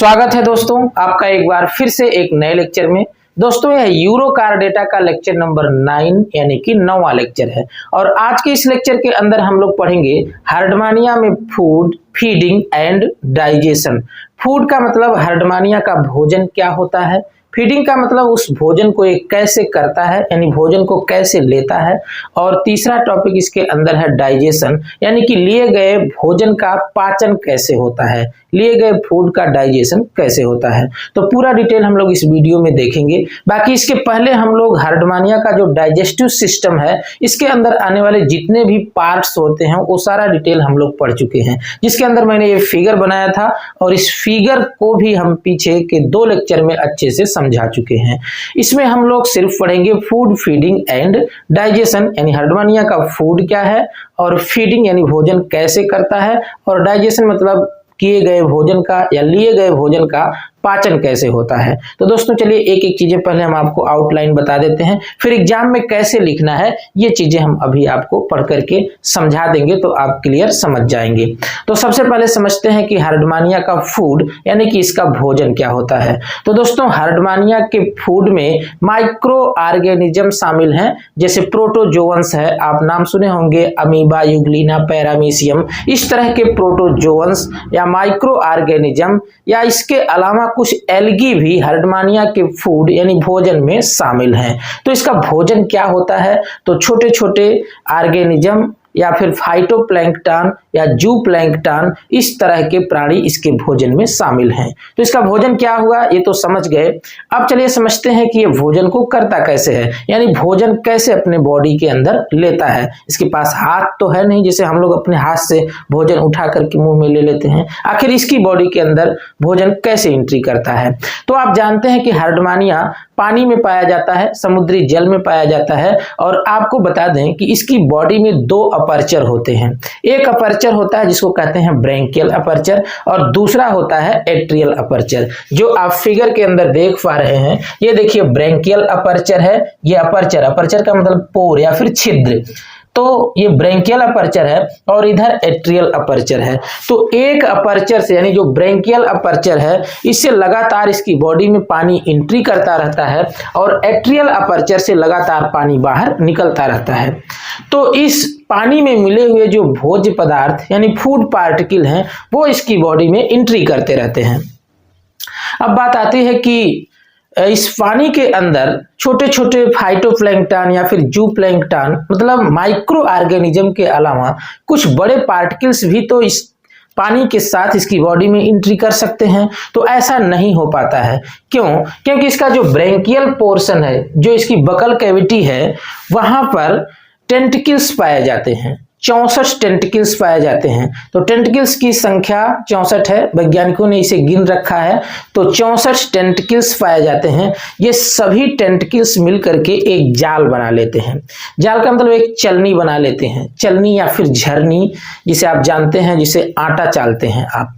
स्वागत है दोस्तों आपका एक बार फिर से एक नए लेक्चर में। दोस्तों यह यूरोकार डेटा का लेक्चर नंबर 9 यानी कि 9वां लेक्चर है और आज के इस लेक्चर के अंदर हम लोग पढ़ेंगे हार्डमानिया में food feeding and digestion. Food का मतलब हार्डमानिया का भोजन क्या होता है, फीडिंग का मतलब उस भोजन को एक कैसे करता है यानी भोजन को कैसे लेता है, और तीसरा टॉपिक इसके अंदर है डाइजेशन यानी कि लिए गए भोजन का पाचन कैसे होता है, लिए गए फूड का डाइजेशन कैसे होता है। तो पूरा डिटेल हम लोग इस वीडियो में देखेंगे। बाकी इसके पहले हम लोग हार्डमानिया का जो डाइजेस्टिव सिस्टम है इसके अंदर आने वाले जितने भी पार्ट्स होते हैं वो सारा डिटेल हम लोग पढ़ चुके हैं, जिसके अंदर मैंने ये फिगर बनाया था और इस फिगर को भी हम पीछे के 2 लेक्चर में अच्छे से समझा चुके हैं। इसमें हम लोग सिर्फ पढ़ेंगे फूड फीडिंग एंड डाइजेशन यानी हार्डमानिया का फूड क्या है और फीडिंग यानी भोजन कैसे करता है और डाइजेशन मतलब किए गए भोजन का या लिए गए भोजन का पाचन कैसे होता है। तो दोस्तों चलिए एक एक चीजें पहले हम आपको आउटलाइन बता देते हैं, फिर एग्जाम में कैसे लिखना है ये चीजें हम अभी आपको पढ़ करके समझा देंगे तो आप क्लियर समझ जाएंगे। तो सबसे पहले समझते हैं कि हार्डमानिया का फूड यानी कि इसका भोजन क्या होता है। तो दोस्तों हार्डमानिया के फूड में माइक्रो ऑर्गेनिज्म शामिल हैं, जैसे प्रोटोजोअन्स है, आप नाम सुने होंगे अमीबा, यूग्लिना, पैरामीशियम, इस तरह के प्रोटोजोअन्स या माइक्रो ऑर्गेनिज्म या इसके अलावा कुछ एल्गी भी हार्डमानिया के फूड यानी भोजन में शामिल हैं। तो इसका भोजन क्या होता है, तो छोटे छोटे ऑर्गेनिज्म या फिर फाइटोप्लैंक्टन या जूप्लैंक्टन इस तरह के प्राणी इसके भोजन में शामिल हैं। तो इसका भोजन क्या हुआ ये तो समझ गए। अब चलिए समझते हैं कि ये भोजन को करता कैसे है, यानी भोजन कैसे अपने बॉडी के अंदर लेता है। इसके पास हाथ तो है नहीं जैसे हम लोग अपने हाथ से भोजन उठा करके मुंह में ले लेते हैं, आखिर इसकी बॉडी के अंदर भोजन कैसे एंट्री करता है। तो आप जानते हैं कि हार्डमानिया पानी में पाया जाता है, समुद्री जल में पाया जाता है, और आपको बता दें कि इसकी बॉडी में 2 अपर्चर होते हैं। एक अपर्चर होता है जिसको कहते हैं ब्रैंकियल अपर्चर और दूसरा होता है एट्रियल अपर्चर। जो आप फिगर के अंदर देख पा रहे हैं ये देखिए ब्रैंकियल अपर्चर है, ये अपर्चर, अपर्चर का मतलब पोर या फिर छिद्र, तो ये ब्रैंकियल अपर्चर है और इधर एट्रियल अपर्चर है। तो एक अपर्चर से यानी जो ब्रैंकियल अपर्चर है इससे लगातार इसकी बॉडी में पानी एंट्री करता रहता है और एट्रियल अपर्चर से लगातार पानी बाहर निकलता रहता है। तो इस पानी में मिले हुए जो भोज्य पदार्थ यानी फूड पार्टिकल हैं वो इसकी बॉडी में एंट्री करते रहते हैं। अब बात आती है कि इस पानी के अंदर छोटे छोटे फाइटोप्लैंक्टन या फिर जूप्लैंक्टन मतलब माइक्रो ऑर्गेनिज्म के अलावा कुछ बड़े पार्टिकल्स भी तो इस पानी के साथ इसकी बॉडी में एंट्री कर सकते हैं। तो ऐसा नहीं हो पाता है, क्यों? क्योंकि इसका जो ब्रैंकियल पोर्शन है, जो इसकी बकल कैविटी है, वहां पर टेंटिकल्स पाए जाते हैं, 64 टेंटिकल्स पाए जाते हैं। तो टेंटिकल्स की संख्या 64 है, वैज्ञानिकों ने इसे गिन रखा है। तो 64 टेंटिकल्स पाए जाते हैं। ये सभी टेंटिकल्स मिलकर के एक जाल बना लेते हैं। जाल का मतलब एक चलनी बना लेते हैं, चलनी या फिर झरनी जिसे आप जानते हैं, जिसे आटा चालते हैं आप।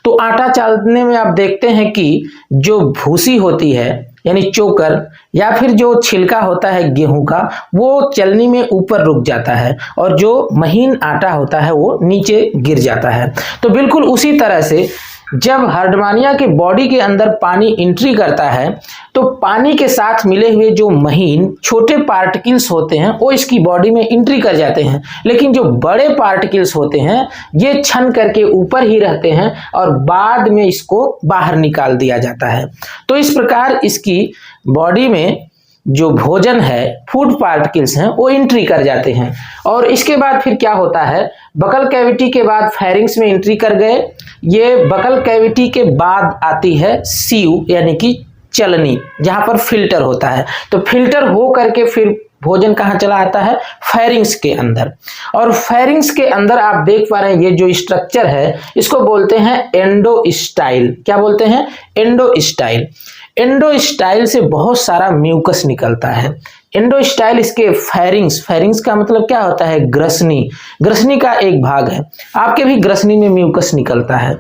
तो आटा चालने में आप देखते हैं कि जो भूसी होती है यानी चोकर या फिर जो छिलका होता है गेहूं का वो चलनी में ऊपर रुक जाता है और जो महीन आटा होता है वो नीचे गिर जाता है। तो बिल्कुल उसी तरह से जब हार्डमानिया के बॉडी के अंदर पानी एंट्री करता है तो पानी के साथ मिले हुए जो महीन छोटे पार्टिकल्स होते हैं वो इसकी बॉडी में एंट्री कर जाते हैं, लेकिन जो बड़े पार्टिकल्स होते हैं ये छन करके ऊपर ही रहते हैं और बाद में इसको बाहर निकाल दिया जाता है। तो इस प्रकार इसकी बॉडी में जो भोजन है फूड पार्टिकल्स हैं वो एंट्री कर जाते हैं। और इसके बाद फिर क्या होता है, बकल कैविटी के बाद फेरिंग्स में एंट्री कर गए। ये बकल कैविटी के बाद आती है सीव यानी कि चलनी, जहां पर फिल्टर होता है। तो फिल्टर हो करके फिर भोजन कहाँ चला आता है, फेरिंग्स के अंदर। और फेरिंग्स के अंदर आप देख पा रहे हैं ये जो स्ट्रक्चर है इसको बोलते हैं एंडोस्टाइल। क्या बोलते हैं? एंडोस्टाइल। एंडोस्टाइल से बहुत सारा म्यूकस निकलता है। एंडोस्टाइल इसके फेरिंग्स, फेरिंग्स का मतलब क्या होता है, ग्रसनी, ग्रसनी का एक भाग है। आपके भी ग्रसनी में म्यूकस निकलता है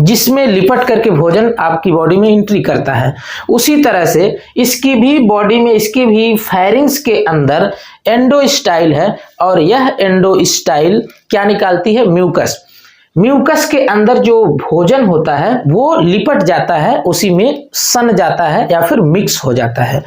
जिसमें लिपट करके भोजन आपकी बॉडी में एंट्री करता है। उसी तरह से इसकी भी बॉडी में, इसकी भी फेरिंग्स के अंदर एंडोस्टाइल है और यह एंडोस्टाइल क्या निकालती है, म्यूकस। म्यूकस के अंदर जो भोजन होता है वो लिपट जाता है, उसी में सन जाता है या फिर मिक्स हो जाता है।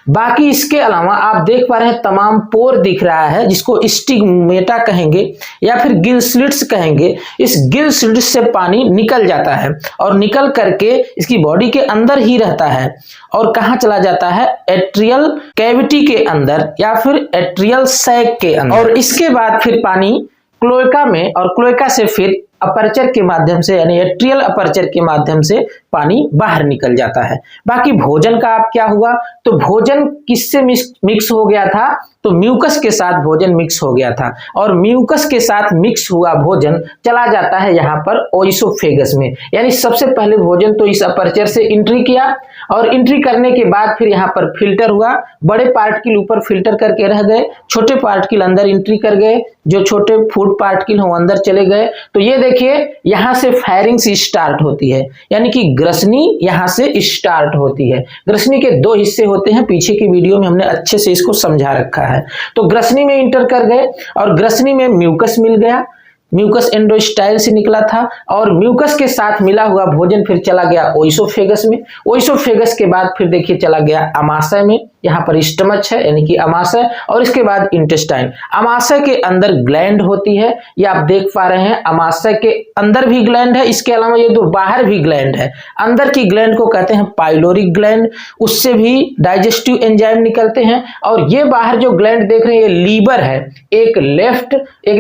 बाकी इसके अलावा आप देख पा रहे हैं तमाम पोर दिख रहा है, जिसको स्टिग्मेटा कहेंगे या फिर गिल स्लिट्स कहेंगे। इस गिल स्लिट्स से पानी निकल जाता है और निकल करके इसकी बॉडी के अंदर ही रहता है और कहाँ चला जाता है, एट्रियल कैविटी के अंदर या फिर एट्रियल सैक के अंदर। और इसके बाद फिर पानी क्लोएका में, और क्लोएका से फिर अपर्चर के माध्यम से यानी एट्रियल अपर्चर के माध्यम से पानी बाहर निकल जाता है। बाकी भोजन का आप क्या हुआ, तो भोजन किससे मिक्स हो गया था, तो म्यूकस के साथ भोजन मिक्स हो गया था और म्यूकस के साथ मिक्स हुआ भोजन चला जाता है यहाँ पर ओइसोफेगस में। यानी सबसे पहले भोजन तो इस अपर्चर से एंट्री किया और एंट्री करने के बाद फिर यहाँ पर फिल्टर हुआ, बड़े पार्टिकल ऊपर फिल्टर करके रह गए, छोटे पार्टिकल अंदर एंट्री कर गए, जो छोटे फूड पार्टिकल हो अंदर चले गए। तो ये देखिए यहाँ से फायरिंग्स स्टार्ट होती है, यानी कि ग्रसनी यहाँ से स्टार्ट होती है। ग्रसनी के दो हिस्से होते हैं, पीछे की वीडियो में हमने अच्छे से इसको समझा रखा है। तो ग्रसनी में इंटर कर गए और ग्रसनी में म्यूकस मिल गया, म्यूकस एंडोस्टाइल से निकला था और म्यूकस के साथ मिला हुआ भोजन फिर चला गया ओइसोफेगस में। ओइसोफेगस के बाद फिर देखिए चला गया अमाशय में, यहाँ पर स्टमच है यानी कि अमाशय, और इसके बाद इंटेस्टाइन। अमाशय के अंदर ग्लैंड होती है, ये आप देख पा रहे हैं, अमाशय के अंदर भी ग्लैंड है, इसके अलावा ये दो बाहर भी ग्लैंड है। अंदर की ग्लैंड को कहते हैं पाइलोरिक ग्लैंड, उससे भी डाइजेस्टिव एंजाइम निकलते हैं। और ये बाहर जो ग्लैंड देख रहे हैं ये लीवर है, एक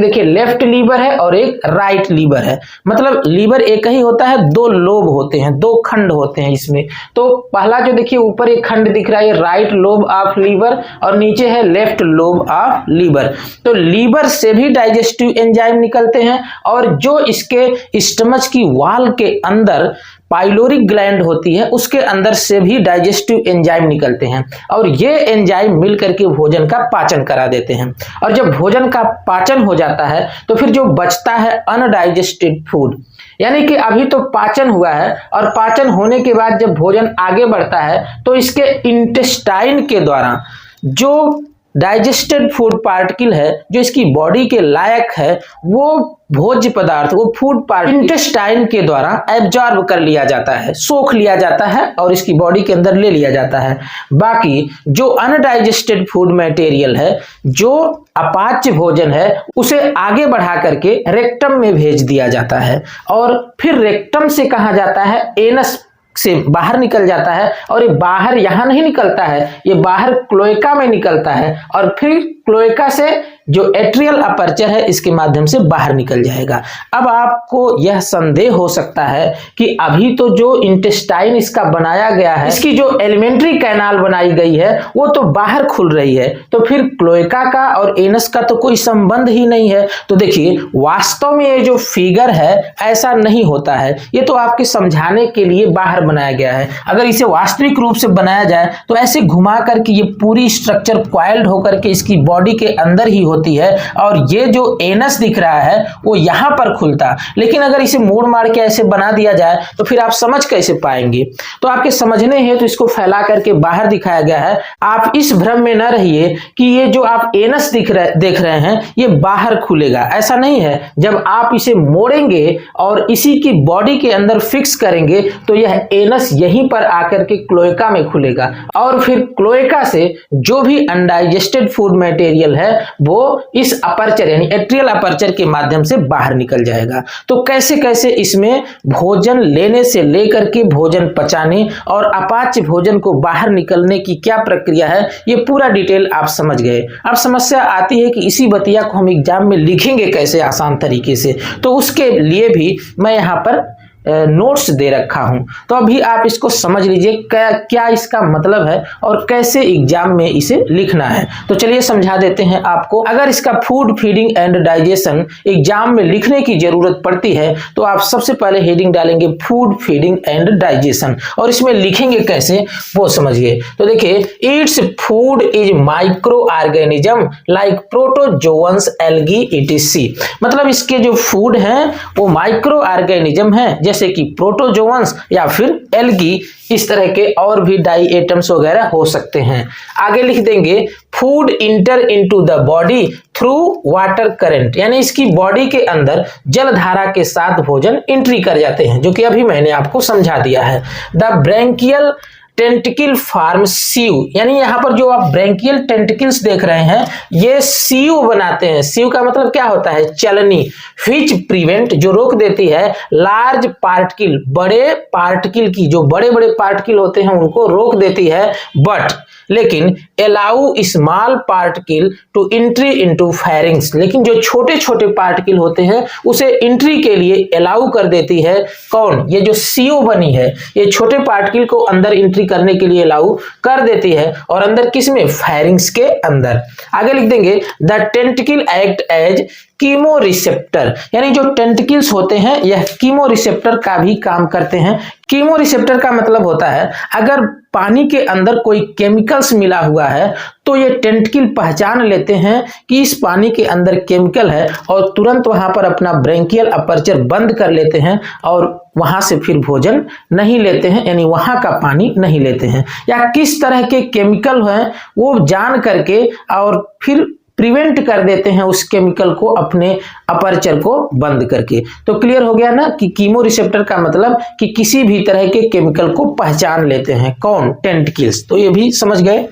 देखिए लेफ्ट लीवर है और एक राइट लीवर है। मतलब लीवर एक ही होता है, दो लोब होते हैं, दो खंड होते हैं इसमें। तो पहला जो देखिए ऊपर एक खंड दिख रहा है, ये राइट लोब ऑफ लीवर और नीचे है लेफ्ट लोब ऑफ लीवर। तो लीवर से भी डाइजेस्टिव एंजाइम निकलते हैं और जो इसके स्टमच की वॉल के अंदर पाइलोरिक ग्लैंड होती है उसके अंदर से भी डाइजेस्टिव एंजाइम निकलते हैं और ये एंजाइम मिलकर के भोजन का पाचन करा देते हैं। और जब भोजन का पाचन हो जाता है तो फिर जो बचता है अनडाइजेस्टेड फूड, यानी कि अभी तो पाचन हुआ है और पाचन होने के बाद जब भोजन आगे बढ़ता है तो इसके इंटेस्टाइन के द्वारा जो डाइजेस्टेड फूड पार्टिकल है, जो इसकी बॉडी के लायक है, वो भोज्य पदार्थ, वो फूड पार्टिकल इंटेस्टाइन के द्वारा एब्जॉर्ब कर लिया जाता है, सोख लिया जाता है और इसकी बॉडी के अंदर ले लिया जाता है। बाकी जो अनडाइजेस्टेड फूड मटेरियल है, जो अपाच्य भोजन है, उसे आगे बढ़ा करके रेक्टम में भेज दिया जाता है और फिर रेक्टम से कहा जाता है एनस से बाहर निकल जाता है और ये बाहर यहां नहीं निकलता है, ये बाहर क्लोएका में निकलता है और फिर क्लोएका से जो एट्रियल अपर्चर है इसके माध्यम से बाहर निकल जाएगा। अब आपको यह संदेह हो सकता है कि अभी तो जो इंटेस्टाइन इसका बनाया गया है, इसकी जो एलिमेंट्री कैनाल बनाई गई है वो तो बाहर खुल रही है, तो फिर क्लोएका का और एनस का तो कोई संबंध ही नहीं है। तो देखिए वास्तव में ये जो फिगर है ऐसा नहीं होता है, ये तो आपके समझाने के लिए बाहर बनाया गया है। अगर इसे वास्तविक रूप से बनाया जाए तो ऐसे घुमा करके ये पूरी स्ट्रक्चर क्वाइल्ड होकर के इसकी बॉडी के अंदर ही होती है और ये जो एनस दिख रहा है वो यहां पर खुलता। लेकिन अगर इसे मोड़ मार के ऐसे बना दिया जाए तो फिर आप समझ कैसे पाएंगे। तो आपके समझने हैं तो इसको फैला करके बाहर दिखाया गया है। आप इस भ्रम में न रहिए कि ये जो आप एनस देख रहे हैं ये बाहर खुलेगा, ऐसा नहीं है। जब आप इसे मोड़ेंगे और इसी की बॉडी के अंदर फिक्स करेंगे तो यह एनस यहीं पर आकर के क्लोएका में खुलेगा और फिर क्लोएका से जो भी अनडाइजेस्टेड फूड मटेरियल है वो इस अपर्चर यानी एट्रियल अपर्चर के माध्यम से बाहर निकल जाएगा। तो कैसे कैसे इसमें भोजन लेने से लेकर के भोजन पचाने और अपाच्य भोजन को बाहर निकलने की क्या प्रक्रिया है, ये पूरा डिटेल आप समझ गए। अब समस्या आती है कि इसी बतिया को हम एग्जाम में लिखेंगे कैसे आसान तरीके से, तो उसके लिए भी मैं यहाँ पर नोट्स दे रखा हूं। तो अभी आप इसको समझ लीजिए क्या इसका मतलब है और कैसे एग्जाम में इसे लिखना है। तो चलिए समझा देते हैं आपको। अगर इसका food feeding and digestion exam में लिखने की जरूरत पड़ती है तो आप सबसे पहले हेडिंग डालेंगे फूड फीडिंग एंड डाइजेशन और इसमें लिखेंगे कैसे वो समझिए। तो देखिए, its food is micro organism like protozoans, algae, etc। मतलब इसके जो फूड हैं वो माइक्रो ऑर्गेनिज्म है, जैसे कि प्रोटोजोअन्स या फिर एल्गी, इस तरह के और भी डाई एटम्स वगैरह हो सकते हैं। आगे लिख देंगे food inter into the body through water current, यानी इसकी बॉडी के अंदर जलधारा के साथ भोजन एंट्री कर जाते हैं, जो कि अभी मैंने आपको समझा दिया है। द ब्रैंकियल टेंटिकल फॉर्म सीव, यानी यहाँ पर जो आप ब्रैंकियल टेंटिकल्स देख रहे हैं ये सीव बनाते हैं। सीव का मतलब क्या होता है? चलनी। व्हिच प्रिवेंट, जो रोक देती है, लार्ज पार्टिकल, बड़े पार्टिकल की, जो बड़े बड़े पार्टिकल होते हैं उनको रोक देती है, बट लेकिन allow small particle to entry into pharynx, लेकिन जो छोटे छोटे पार्टिकल होते हैं उसे एंट्री के लिए अलाउ कर देती है। कौन? ये जो सीओ बनी है ये छोटे पार्टिकल को अंदर एंट्री करने के लिए अलाउ कर देती है, और अंदर किसमें? फेरिंग्स के अंदर। आगे लिख देंगे the tentacle act as chemoreceptor, यानी जो टेंटिकल्स होते हैं यह कीमो रिसेप्टर का भी काम करते हैं। कीमो रिसेप्टर का मतलब होता है अगर पानी के अंदर कोई केमिकल्स मिला हुआ है तो ये टेंटिकल पहचान लेते हैं कि इस पानी के अंदर केमिकल है और तुरंत वहां पर अपना ब्रैंकियल अपर्चर बंद कर लेते हैं और वहां से फिर भोजन नहीं लेते हैं, यानी वहां का पानी नहीं लेते हैं। या किस तरह के केमिकल हैं वो जान करके और फिर प्रिवेंट कर देते हैं उस केमिकल को अपने अपर्चर को बंद करके। तो क्लियर हो गया ना कि कीमो रिसेप्टर का मतलब कि किसी भी तरह के केमिकल को पहचान लेते हैं। कौन? टेंटिकल्स। तो ये भी समझ गए।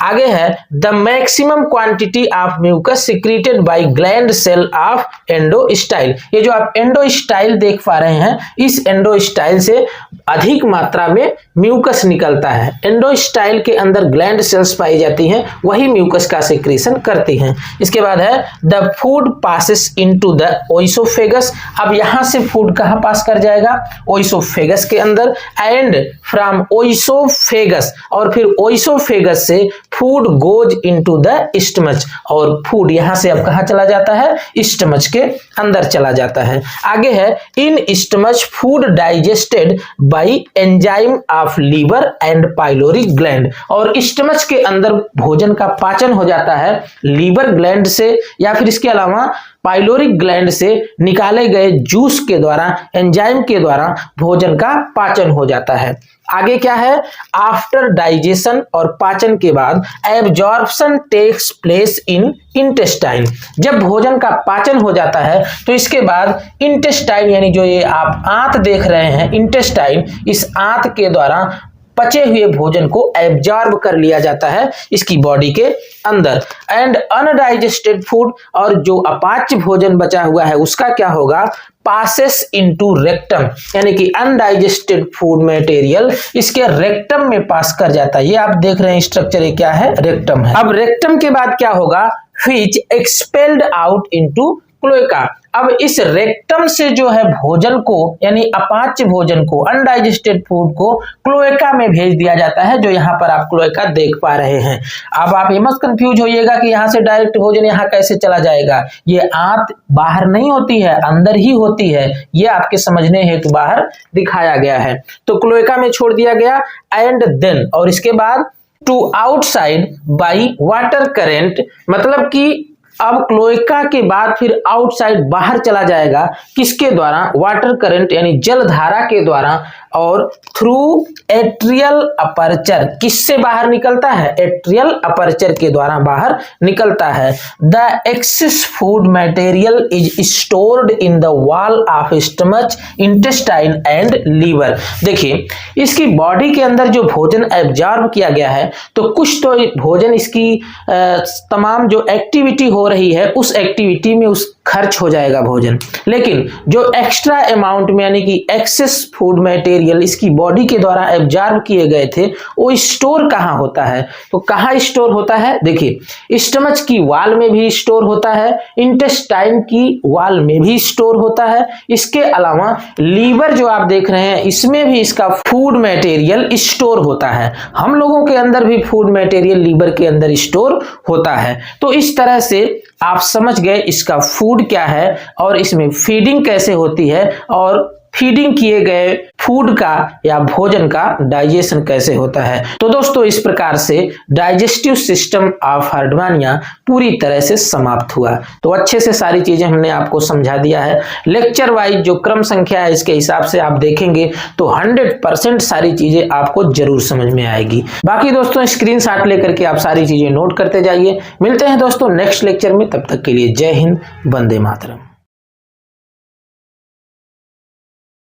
आगे है the maximum quantity of mucus secreted by gland cell of endostyle. ये जो आप एंडोस्टाइल देख पा रहे हैं, इस एंडोस्टाइल से अधिक मात्रा में म्यूकस निकलता है। एंडोस्टाइल के अंदर ग्लैंड सेल्स पाई जाती हैं, वही म्यूकस का सिक्रीशन करती हैं। इसके बाद है the food passes into the oesophagus. अब यहां से फूड कहां पास कर जाएगा? ओइसोफेगस के अंदर। एंड फ्रॉम ओइसोफेगस, और फिर ओइसोफेगस से food goes into the stomach, और फूड यहां से अब कहां चला जाता है? स्टमच के अंदर चला जाता है। आगे है in stomach food digested by enzyme of liver and pylori gland, और स्टमच के अंदर भोजन का पाचन हो जाता है लीवर ग्लैंड से या फिर इसके अलावा पाइलोरिक ग्लैंड से निकाले गए जूस के द्वारा, एंजाइम के द्वारा भोजन का पाचन हो जाता है। आगे क्या है? आफ्टर डाइजेशन, और पाचन के बाद absorption takes place in intestine. जब भोजन का पाचन हो जाता है तो इसके बाद इंटेस्टाइन, यानी जो ये आप आंत देख रहे हैं इंटेस्टाइन, इस आंत के द्वारा पचे हुए भोजन को एब्जॉर्ब कर लिया जाता है इसकी बॉडी के अंदर। एंड अनडाइजेस्टेड फूड, और जो अपाच्य भोजन बचा हुआ है उसका क्या होगा? पासेस इनटू रेक्टम, यानी कि अनडाइजेस्टेड फूड मटेरियल इसके रेक्टम में पास कर जाता है। ये आप देख रहे हैं स्ट्रक्चर, ये क्या है? रेक्टम है। अब रेक्टम के बाद क्या होगा? Which expelled out into cloaca. अब इस रेक्टम से जो है भोजन को, यानी अपाच्य भोजन को, अनडाइजेस्टेड फूड को क्लोएका में भेज दिया जाता है, जो यहाँ पर आप क्लोएका देख पा रहे हैं। अब आप ये मत कंफ्यूज होइएगा कि यहाँ से डायरेक्ट भोजन यहाँ कैसे चला जाएगा। ये आंत बाहर नहीं होती है, अंदर ही होती है, ये आपके समझने हेतु बाहर दिखाया गया है। तो क्लोएका में छोड़ दिया गया। एंड देन, और इसके बाद to outside by water current, मतलब कि अब क्लोएका के बाद फिर आउटसाइड बाहर चला जाएगा, किसके द्वारा? वाटर करंट, यानी जलधारा के द्वारा, और थ्रू एट्रियल अपर्चर। किससे बाहर निकलता है? एट्रियल अपर्चर के द्वारा बाहर निकलता है। The excess food material is stored in the wall of stomach, intestine and liver. देखिए इसकी बॉडी के अंदर जो भोजन एब्जॉर्ब किया गया है, तो कुछ तो भोजन इसकी तमाम जो एक्टिविटी हो रही है उस एक्टिविटी में उस खर्च हो जाएगा भोजन, लेकिन जो एक्स्ट्रा अमाउंट में, यानी कि एक्सेस फूड मटेरियल इसकी बॉडी के द्वारा एब्जॉर्ब किए गए थे, वो स्टोर कहाँ होता है? तो कहाँ स्टोर होता है? देखिए स्टमच की वॉल में भी स्टोर होता है, इंटेस्टाइन की वॉल में भी स्टोर होता है, इसके अलावा लीवर जो आप देख रहे हैं इसमें भी इसका फूड मटेरियल स्टोर होता है। हम लोगों के अंदर भी फूड मटेरियल लीवर के अंदर स्टोर होता है। तो इस तरह से आप समझ गए इसका फूड क्या है और इसमें फीडिंग कैसे होती है, और फीडिंग किए गए फूड का या भोजन का डाइजेशन कैसे होता है। तो दोस्तों इस प्रकार से डाइजेस्टिव सिस्टम ऑफ हर्डमानिया पूरी तरह से समाप्त हुआ। तो अच्छे से सारी चीजें हमने आपको समझा दिया है। लेक्चर वाइज जो क्रम संख्या है इसके हिसाब से आप देखेंगे तो 100% सारी चीजें आपको जरूर समझ में आएगी। बाकी दोस्तों स्क्रीनशॉट लेकर के आप सारी चीजें नोट करते जाइए। मिलते हैं दोस्तों नेक्स्ट लेक्चर में, तब तक के लिए जय हिंद, वंदे मातरम।